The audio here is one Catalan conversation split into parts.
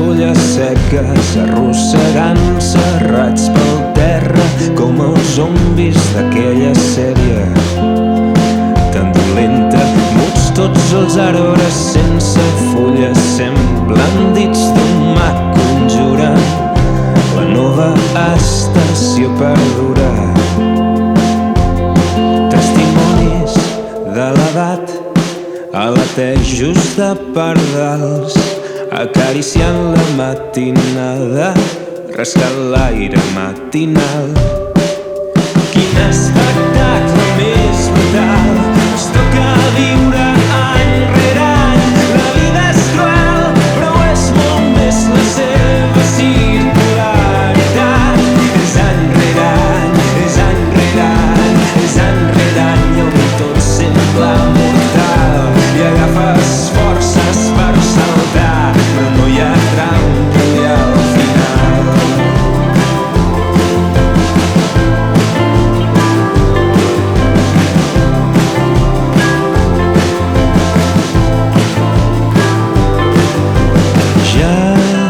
fulles seques arrossegant-se rats pel terra com els zombis d'aquella sèrie tan dolenta. Muts tots els arbres sense fulles semblen dits d'un mag conjurant la nova estació perdura. Testimonis de l'edat alatejos de pardals acariciant la matinada, rascant l'aire matinal. Quin espectacle més brutal, ens toca viure any rere any. La vida és cruel, però és molt més la seva circularitat. És any rere any, és any rere any, és any rere any, on tot sembla mortal i agafes forces per saltar, però no hi ha trampa al final. Ja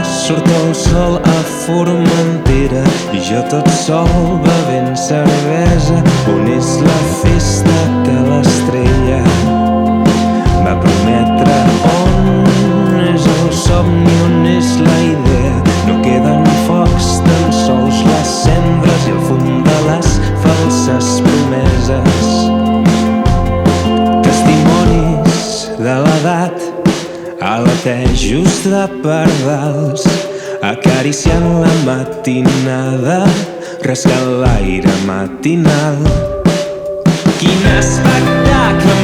surt el sol a Formentera i jo tot sol bevent cervesa. On és la festa que l'estrella va prometre? On és el somni? On és la idea? No queden focs, tan sols les cendres i el fum de les falses promeses. Testimonis de l'edat alatejos de pardals acariciant la matinada, rascant l'aire matinal. Quin espectacle